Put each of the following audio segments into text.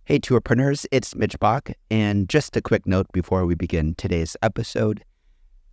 Hey, Tourpreneurs, it's Mitch Bach, and just a quick note before we begin today's episode.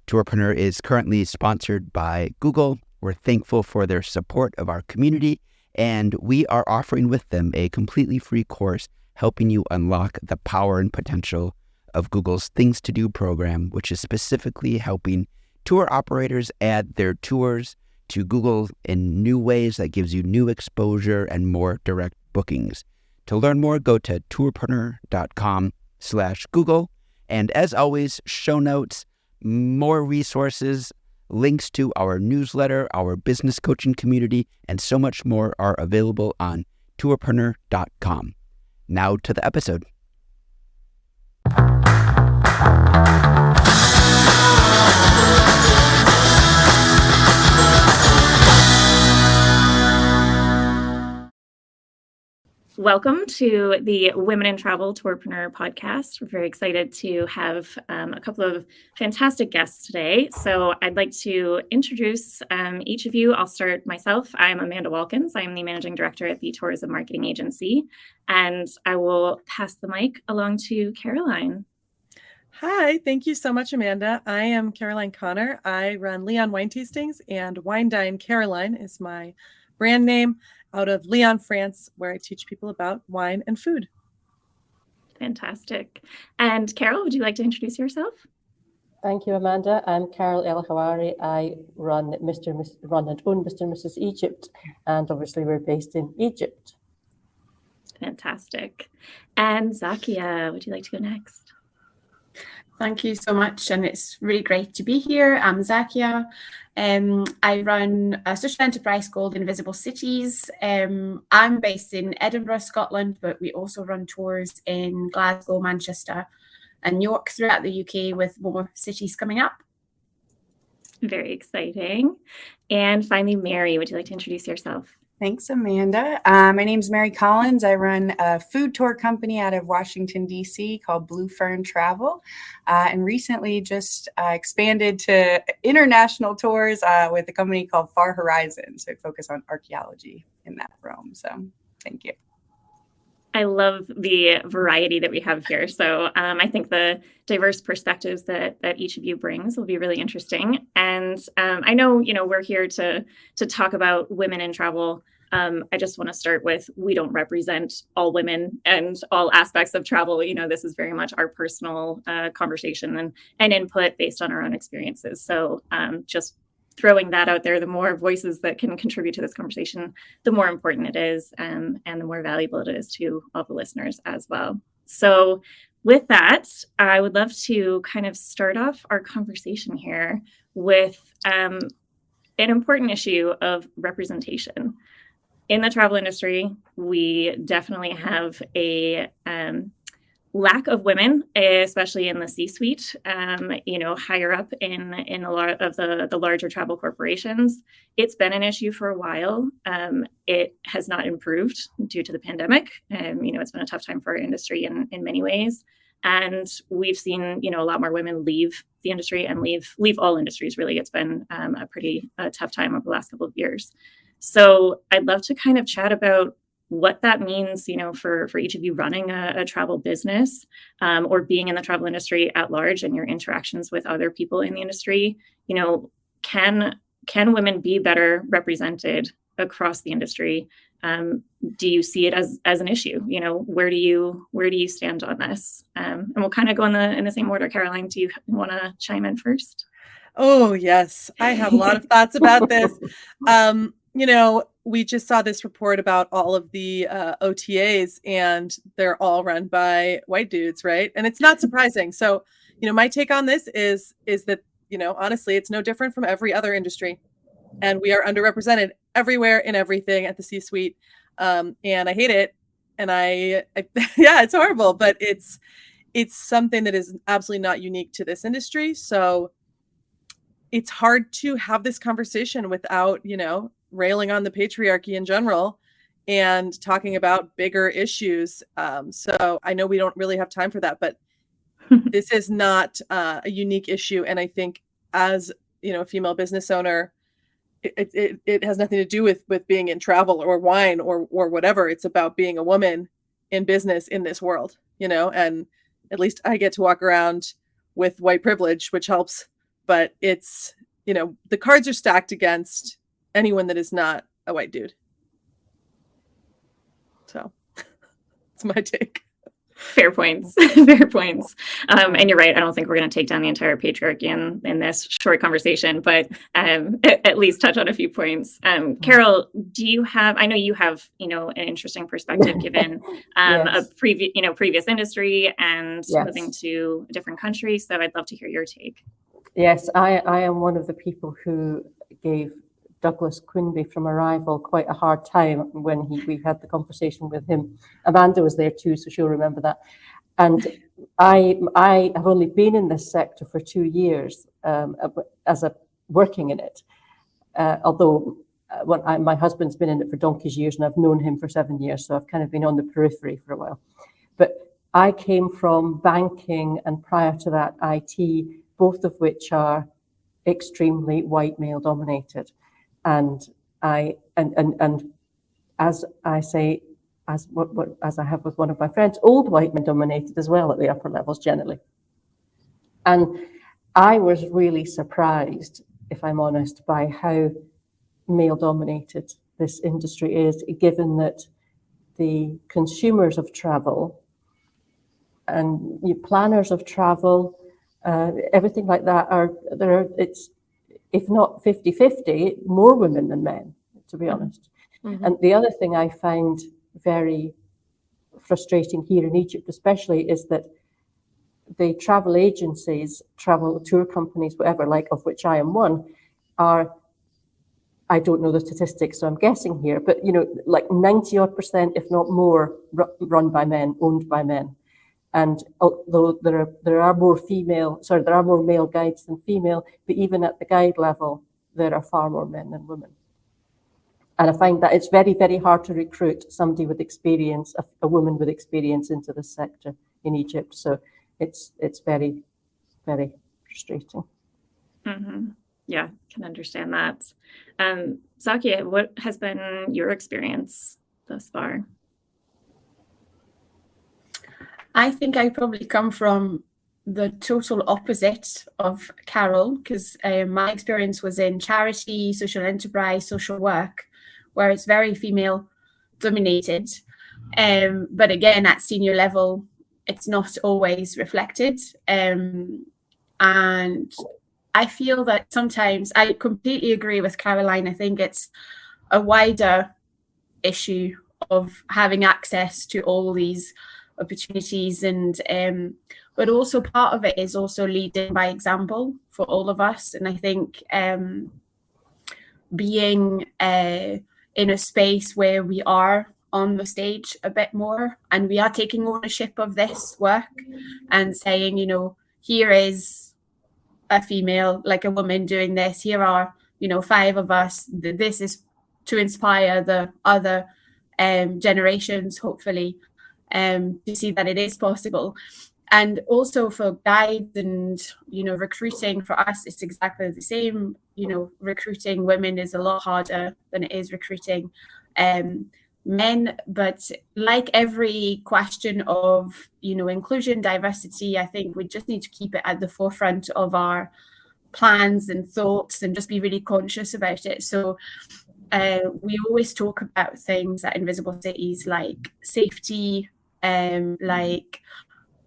Tourpreneur is currently sponsored by Google. We're thankful for their support of our community, and we are offering with them a completely free course helping you unlock the power and potential of Google's Things to Do program, which is specifically helping tour operators add their tours to Google in new ways that gives you new exposure and more direct bookings. To learn more, go to tourpreneur.com/Google. And as always, show notes, more resources, links to our newsletter, our business coaching community, and so much more are available on tourpreneur.com. Now to the episode. Welcome to the Women in Travel Tourpreneur podcast. We're very excited to have a couple of fantastic guests today. So I'd like to introduce each of you. I'll start myself. I'm Amanda Walkins. I'm the Managing Director at the Tourism Marketing Agency. And I will pass the mic along to Caroline. Hi, thank you so much, Amanda. I am Caroline Connor. I run Leon Wine Tastings, and Wine Dine Caroline is my brand name out of Lyon, France, where I teach people about wine and food. Fantastic. And Carol, would you like to introduce yourself? Thank you, Amanda. I'm Carol El Hawari. I run and own Mr. and Mrs. Egypt, and obviously we're based in Egypt. Fantastic. And Zakia, would you like to go next? Thank you so much, and it's really great to be here. I'm Zakia. I run a social enterprise called Invisible Cities. I'm based in Edinburgh, Scotland, but we also run tours in Glasgow, Manchester, and York throughout the UK, with more cities coming up. Very exciting. And finally, Mary, would you like to introduce yourself? Thanks, Amanda. My name's Mary Collins. I run a food tour company out of Washington, D.C. called Blue Fern Travel, and recently just expanded to international tours with a company called Far Horizon. So I focus on archaeology in that realm. So thank you. I love the variety that we have here. So I think the diverse perspectives that each of you brings will be really interesting. And I know, we're here to talk about women in travel. I just want to start with, we don't represent all women and all aspects of travel. This is very much our personal conversation and input based on our own experiences. So just throwing that out there, the more voices that can contribute to this conversation, the more important it is, and the more valuable it is to all the listeners as well. So with that, I would love to kind of start off our conversation here with an important issue of representation. In the travel industry, we definitely have a lack of women, especially in the C-suite, higher up in a lot of the larger travel corporations. It's been an issue for a while. It has not improved due to the pandemic. It's been a tough time for our industry in many ways. And we've seen, a lot more women leave the industry and leave all industries, really. It's been a pretty tough time over the last couple of years. So I'd love to kind of chat about what that means, for each of you running a travel business or being in the travel industry at large, and your interactions with other people in the industry. Can women be better represented across the industry? Do you see it as an issue? Where do you stand on this? And we'll kind of go in the same order. Caroline, do you want to chime in first? Oh, yes. I have a lot of thoughts about this. We just saw this report about all of the OTAs, and they're all run by white dudes, right? And it's not surprising. So, my take on this is that, honestly, it's no different from every other industry. And we are underrepresented everywhere in everything at the C-suite. And I hate it. And I yeah, it's horrible, but it's something that is absolutely not unique to this industry. So it's hard to have this conversation without, railing on the patriarchy in general and talking about bigger issues. So I know we don't really have time for that, but this is not a unique issue. And I think as, a female business owner, it has nothing to do with being in travel or wine or whatever. It's about being a woman in business in this world, and at least I get to walk around with white privilege, which helps. But it's, the cards are stacked against anyone that is not a white dude. So it's my take. Fair points. Fair points. And you're right. I don't think we're going to take down the entire patriarchy in this short conversation, but at least touch on a few points. Carol, I know you have, an interesting perspective given Yes. a previous industry and Yes. moving to a different country. So I'd love to hear your take. Yes, I am one of the people who gave Douglas Quinby from Arrival quite a hard time when we had the conversation with him. Amanda was there too, so she'll remember that. And I have only been in this sector for 2 years working in it. Although my husband's been in it for donkey's years, and I've known him for 7 years, so I've kind of been on the periphery for a while. But I came from banking and prior to that IT, both of which are extremely white male dominated. And as I say, as I have with one of my friends, old white men dominated as well at the upper levels generally. And I was really surprised, if I'm honest, by how male dominated this industry is, given that the consumers of travel and planners of travel, everything like that it's, if not 50-50, more women than men, to be honest. Mm-hmm. And the other thing I find very frustrating here in Egypt especially is that the travel agencies, travel tour companies, whatever, like of which I am one, I don't know the statistics, so I'm guessing here, but like 90% if not more run by men, owned by men. And although there are more male guides than female, but even at the guide level, there are far more men than women. And I find that it's very, very hard to recruit somebody with experience, a woman with experience into this sector in Egypt. So it's very, very frustrating. Mm-hmm. Yeah, can understand that. Zakia, what has been your experience thus far? I think I probably come from the total opposite of Carol, because my experience was in charity, social enterprise, social work, where it's very female dominated. But again, at senior level, it's not always reflected. And I feel that sometimes I completely agree with Caroline. I think it's a wider issue of having access to all these opportunities, and but also part of it is also leading by example for all of us. And I think being in a space where we are on the stage a bit more and we are taking ownership of this work and saying, here is a female, like a woman doing this, here are 5 of us, this is to inspire the other generations, hopefully, to see that it is possible. And also for guides and recruiting, for us it's exactly the same. Recruiting women is a lot harder than it is recruiting men. But like every question of inclusion, diversity, I think we just need to keep it at the forefront of our plans and thoughts and just be really conscious about it. So we always talk about things at Invisible Cities like safety, like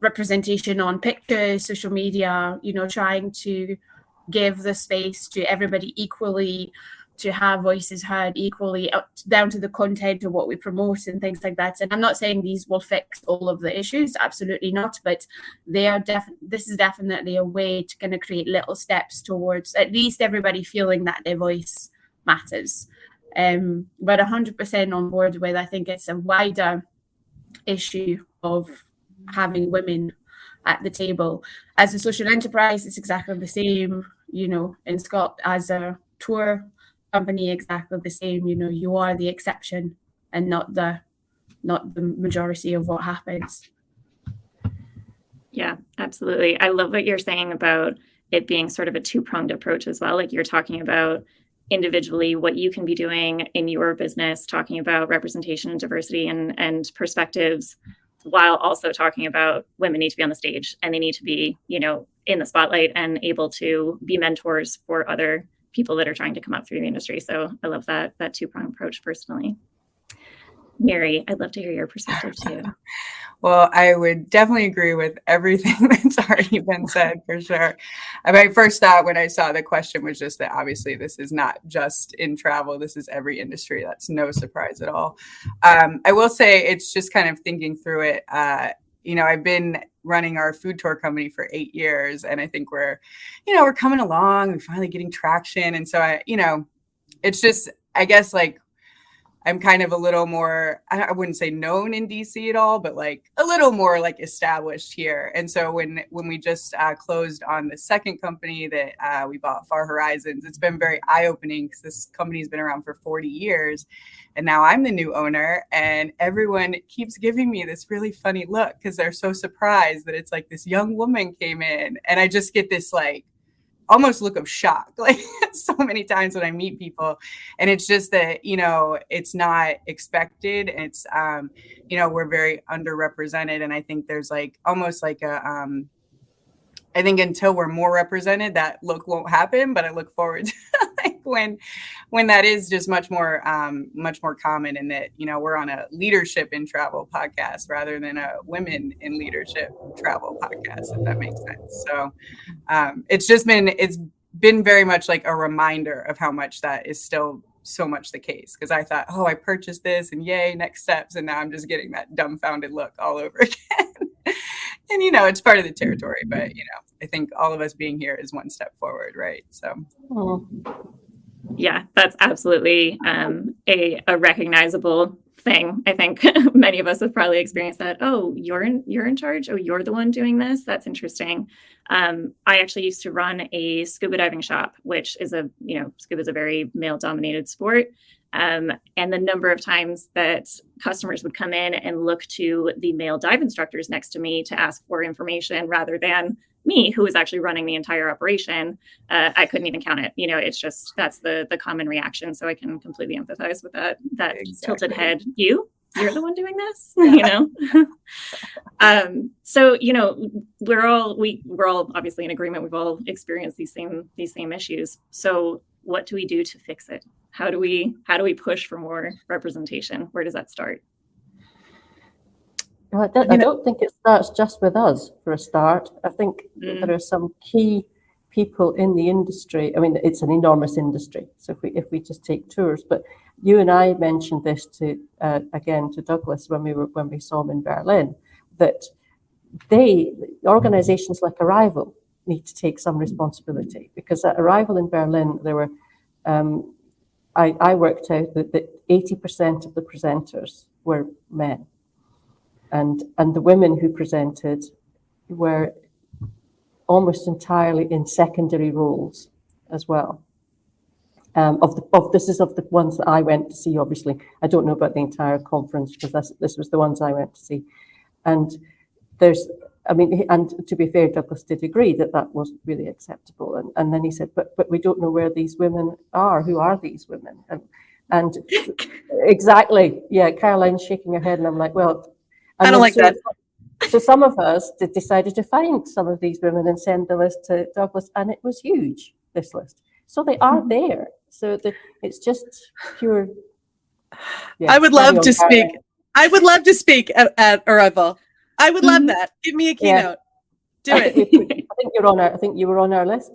representation on pictures, social media, trying to give the space to everybody equally, to have voices heard equally, down to the content of what we promote and things like that. And I'm not saying these will fix all of the issues, absolutely not, but this is definitely a way to kind of create little steps towards at least everybody feeling that their voice matters. But 100% on board with, I think it's a wider issue of having women at the table. As a social enterprise, it's exactly the same, in Scott, as a tour company, exactly the same. You are the exception and not the majority of what happens. Yeah, absolutely. I love what you're saying about it being sort of a two-pronged approach as well. Like you're talking about individually what you can be doing in your business, talking about representation and diversity and perspectives while also talking about women need to be on the stage and they need to be, in the spotlight and able to be mentors for other people that are trying to come up through the industry. So I love that two-pronged approach personally. Mary, I'd love to hear your perspective too. Well, I would definitely agree with everything that's already been said, for sure. My first thought when I saw the question was just that obviously this is not just in travel. This is every industry. That's no surprise at all. I will say it's just kind of thinking through it. I've been running our food tour company for 8 years, and I think we're coming along. We're finally getting traction. And so it's just, I guess, like, I'm kind of a little more, I wouldn't say known in DC at all, but like a little more like established here. And so when we just closed on the second company that we bought, Far Horizons, it's been very eye-opening because this company's been around for 40 years. And now I'm the new owner, and everyone keeps giving me this really funny look because they're so surprised that it's like this young woman came in, and I just get this like almost look of shock, like so many times when I meet people. And it's just that, it's not expected. It's, we're very underrepresented. And I think there's like almost like I think until we're more represented, that look won't happen. But I look forward to like when that is just much more common, and that, we're on a leadership in travel podcast rather than a women in leadership travel podcast, if that makes sense. So it's been very much like a reminder of how much that is still so much the case. Because I thought, I purchased this and yay, next steps. And now I'm just getting that dumbfounded look all over again. And, it's part of the territory, but, I think all of us being here is one step forward, right? So. Yeah, that's absolutely a recognizable thing. I think many of us have probably experienced that. Oh, you're in charge. Oh, you're the one doing this. That's interesting. I actually used to run a scuba diving shop, which is scuba is a very male dominated sport. And the number of times that customers would come in and look to the male dive instructors next to me to ask for information rather than me, who was actually running the entire operation, I couldn't even count it. It's just, that's the common reaction. So I can completely empathize with that exactly. Tilted head. You're the one doing this, So, we're all obviously in agreement. We've all experienced these same issues. So what do we do to fix it? How do we push for more representation? Where does that start? Well, I don't think it starts just with us for a start. I think there are some key people in the industry. I mean, it's an enormous industry. So if we just take tours, but you and I mentioned this to Douglas when we saw him in Berlin, that organizations like Arrival need to take some responsibility, because at Arrival in Berlin, there were, I worked out that 80% of the presenters were men. And the women who presented were almost entirely in secondary roles as well. This is of the ones that I went to see. Obviously, I don't know about the entire conference because this was the ones I went to see. And and to be fair, Douglas did agree that wasn't really acceptable. And then he said, but we don't know where these women are. Who are these women? And exactly, yeah. Caroline's shaking her head, and I'm like, well. I don't like that. So some of us decided to find some of these women and send the list to Douglas, and it was huge, this list. So they are there. So it's just pure. Yeah, I would love to speak. I would love to speak at Arrival. I would love that. Give me a keynote. Do it. I think you were on our list.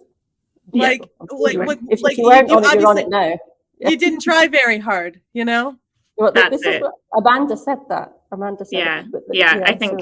If you weren't on it, you're on it now. You didn't try very hard, Well, this is what Amanda said that. I think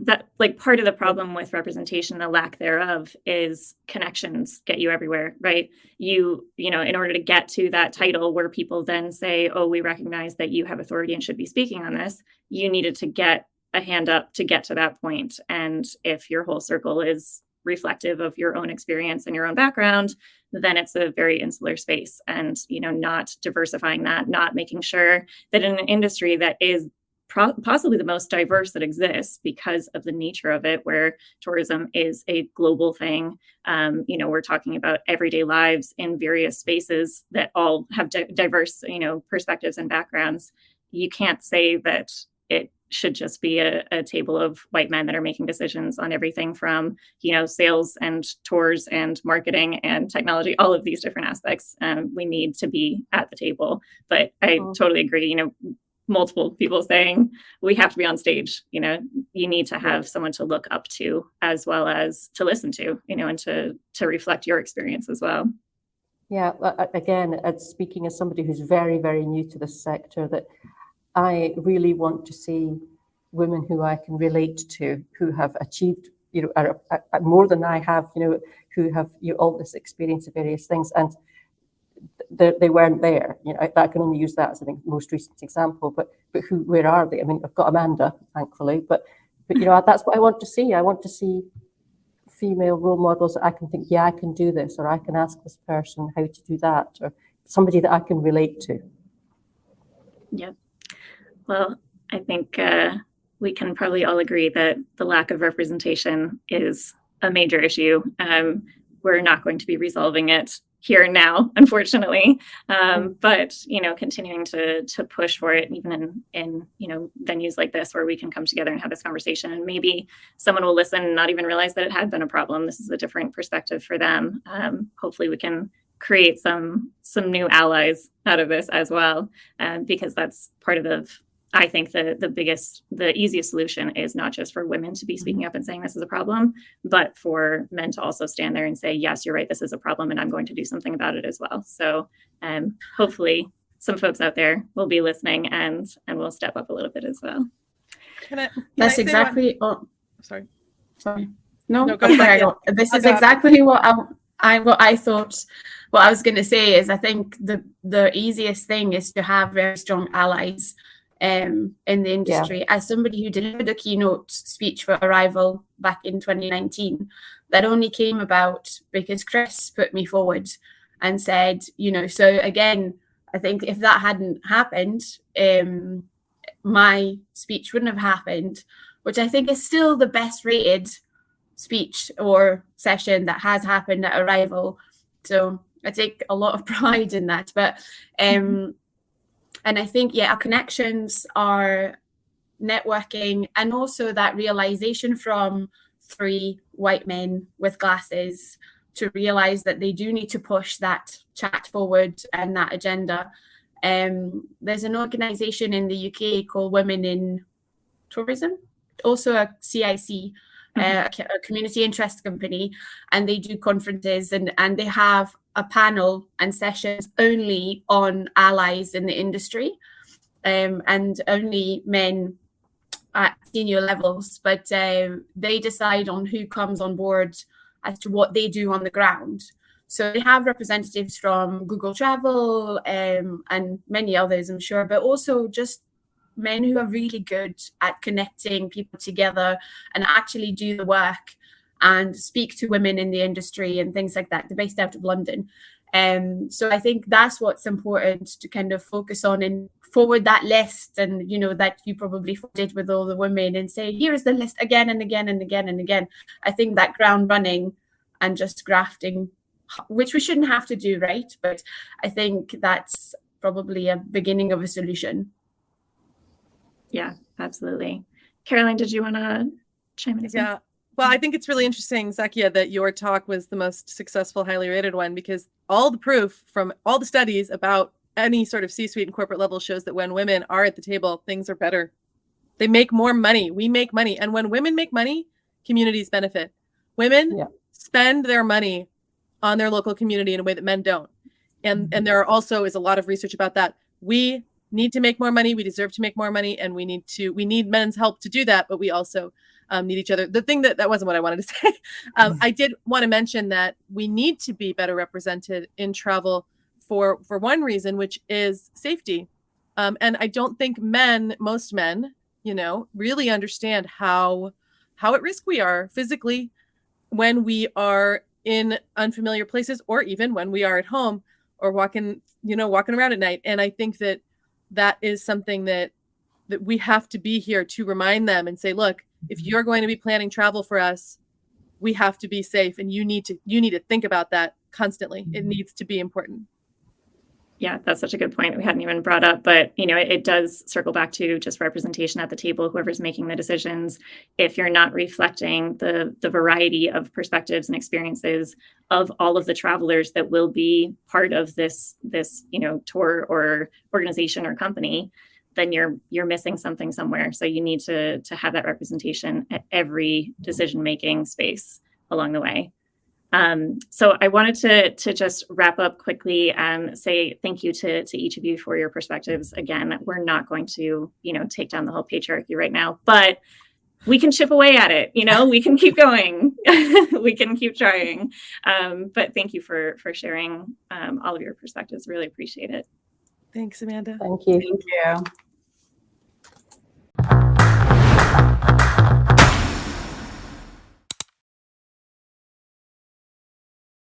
that like part of the problem with representation, the lack thereof, is connections get you everywhere, right? You in order to get to that title where people then say, oh, we recognize that you have authority and should be speaking on this, you needed to get a hand up to get to that point. And if your whole circle is reflective of your own experience and your own background, then it's a very insular space. And, not diversifying that, not making sure that in an industry that is possibly the most diverse that exists because of the nature of it, where tourism is a global thing. We're talking about everyday lives in various spaces that all have diverse, perspectives and backgrounds. You can't say that it should just be a table of white men that are making decisions on everything from, sales and tours and marketing and technology, all of these different aspects. We need to be at the table. But I totally agree, multiple people saying we have to be on stage. You need to have someone to look up to as well as to listen to, and to reflect your experience as well. Yeah, again, speaking as somebody who's very, very new to this sector, that I really want to see women who I can relate to, who have achieved, more than I have, who have all this experience of various things, and they weren't there. I can only use that as the most recent example. But where are they? I mean, I've got Amanda, thankfully, but that's what I want to see. I want to see female role models that I can think, yeah, I can do this, or I can ask this person how to do that, or somebody that I can relate to. Yeah. Well, I think we can probably all agree that the lack of representation is a major issue. We're not going to be resolving it here and now, unfortunately. But continuing to push for it, even in venues like this where we can come together and have this conversation, and maybe someone will listen and not even realize that it had been a problem. This is a different perspective for them. Hopefully we can create some new allies out of this as well, because that's part of I think the easiest solution is not just for women to be speaking up and saying this is a problem, but for men to also stand there and say, yes, you're right, this is a problem, and I'm going to do something about it as well. So hopefully some folks out there will be listening and will step up a little bit as well. That's exactly. Sorry. No, go ahead. This is exactly what I thought. What I was going to say is, I think the easiest thing is to have very strong allies in the industry. Yeah. As somebody who delivered a keynote speech for Arrival back in 2019, that only came about because Chris put me forward and said, so again, I think if that hadn't happened, my speech wouldn't have happened, which I think is still the best rated speech or session that has happened at Arrival. So I take a lot of pride in that. But and I think, our connections are networking, and also that realization from 3 white men with glasses to realize that they do need to push that chat forward and that agenda. There's an organization in the UK called Women in Tourism, also a CIC, a community interest company, and they do conferences and they have a panel and sessions only on allies in the industry, and only men at senior levels, but they decide on who comes on board as to what they do on the ground. So they have representatives from Google Travel and many others, I'm sure, but also just men who are really good at connecting people together and actually do the work and speak to women in the industry and things like that. They're based out of London. So I think that's what's important to kind of focus on and forward that list, and that you probably did with all the women, and say, here is the list again and again and again and again. I think that ground running and just grafting, which we shouldn't have to do, right? But I think that's probably a beginning of a solution. Yeah, absolutely. Caroline, did you want to chime in? Yeah. Well, I think it's really interesting, Zakia, that your talk was the most successful, highly rated one, because all the proof from all the studies about any sort of C-suite and corporate level shows that when women are at the table, things are better. They make more money. We make money. And when women make money, communities benefit. Women spend their money on their local community in a way that men don't. And there also is a lot of research about that. We need to make more money. We deserve to make more money. And we need men's help to do that, but we also need each other. The thing that wasn't what I wanted to say. I did want to mention that we need to be better represented in travel for one reason, which is safety. And I don't think most men, really understand how at risk we are physically when we are in unfamiliar places, or even when we are at home or walking around at night. And I think that is something that we have to be here to remind them and say, look, if you're going to be planning travel for us, we have to be safe, and you need to think about that constantly. It needs to be important. Yeah, that's such a good point that we hadn't even brought up, but it does circle back to just representation at the table, whoever's making the decisions. If you're not reflecting the variety of perspectives and experiences of all of the travelers that will be part of this tour or organization or company, then you're missing something somewhere. So you need to have that representation at every decision-making space along the way. So I wanted to just wrap up quickly and say thank you to each of you for your perspectives. Again, we're not going to, take down the whole patriarchy right now, but we can chip away at it. We can keep going. We can keep trying. But thank you for sharing all of your perspectives. Really appreciate it. Thanks, Amanda. Thank you. Thank you.